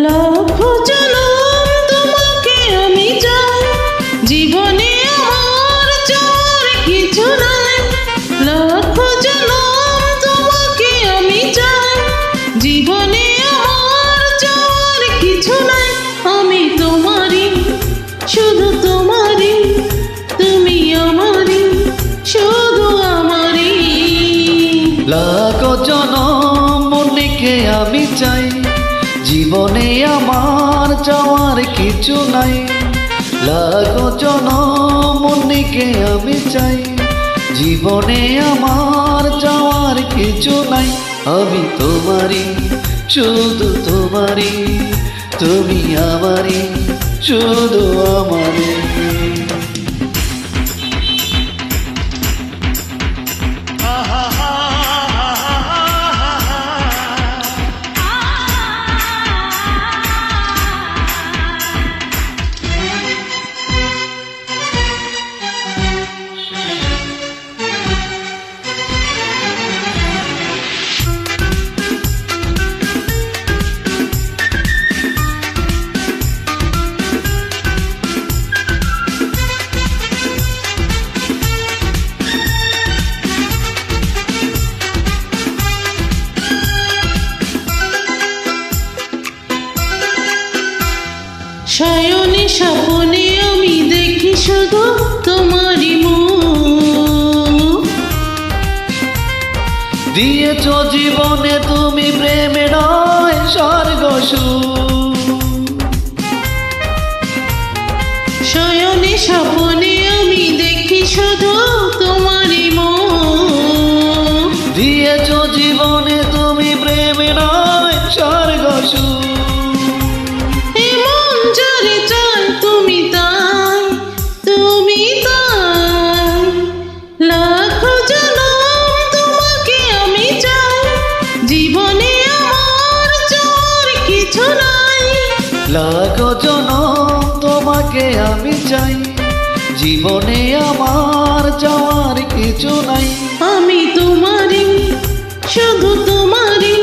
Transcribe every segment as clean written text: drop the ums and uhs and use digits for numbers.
লাখ জনম তোমাকে আমি চাই, জীবনে আমার চাওয়ার কিছু নাই। লাখ জনম তোমাকে আমি চাই, জীবনে আমার চাওয়ার কিছু নাই। আমি তোমারই, শুধু তোমারই, তুমি আমারই, শুধু আমারই। লাখ জনম মনেকে আমি চাই, জীবনে আমার চাওয়ার কিছু নাই। লাখ জনম মনেকে আমি চাই, জীবনে আমার চাওয়ার কিছু নাই। আমি তোমারই, শুধু তোমারই, তুমি আমারই, শুধু আমারই। শয়নে স্বপ্নে আমি দেখি শুধু তোমারই মুখ। দিয়েছ জীবনে তুমি প্রেমের স্বর্গ সুখ। শয়নে স্বপ্নে আমি দেখি শুধু তোমারই মুখ। দিয়েছ জীবনে তুমি প্রেমের স্বর্গ সুখ। লাখ জনম তোমাকে আমি চাই, জীবনে আমার যাওয়ার কিছু নাই। আমি তোমারই, শুধু তোমারই,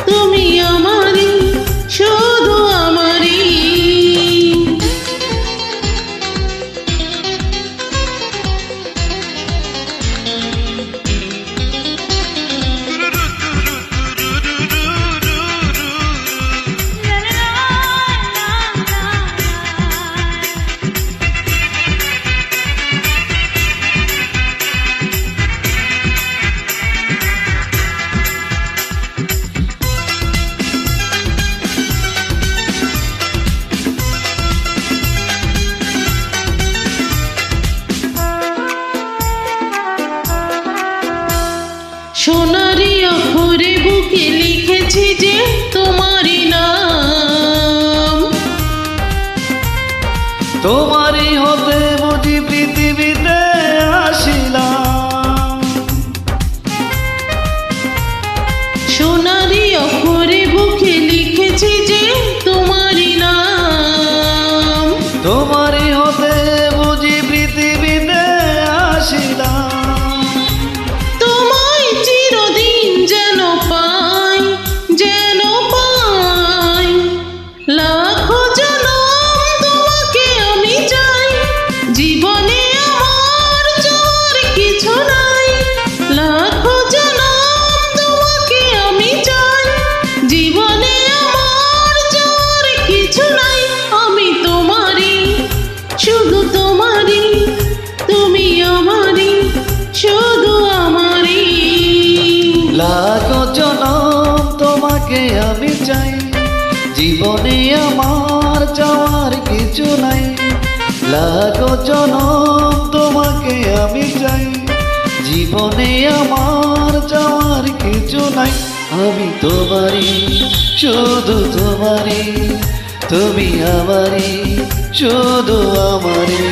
তুমি আমারই, শুধু আমারই। সোনারি অক্ষরে বুকে লিখেছি যে তোমারই নাম। তোমারই হতে বুঝি পৃথিবীতে আসিলাম। সোনারি অক্ষরে বুকে লিখেছি যে তোমারই নাম। তোমারই হতে বুঝি পৃথিবীতে আসিলাম। জীবনে আমার চাওয়ার কিছু নাই। লাখ জনম তোমাকে আমি চাই, জীবনে আমার চাওয়ার কিছু নাই। আমি তোমারই, শুধু তোমারই, তুমি আমারই, শুধু আমারই। লাখ জনম তোমাকে আমি চাই, জীবনে আমার চাওয়ার কিছু নাই। লাখ জনম তোমাকে আমি চাই, জীবনে আমার যাওয়ার কিছু নাই। আমি তোমারই, শুধু তোমারই, তুমি আমারই, শুধু আমারই।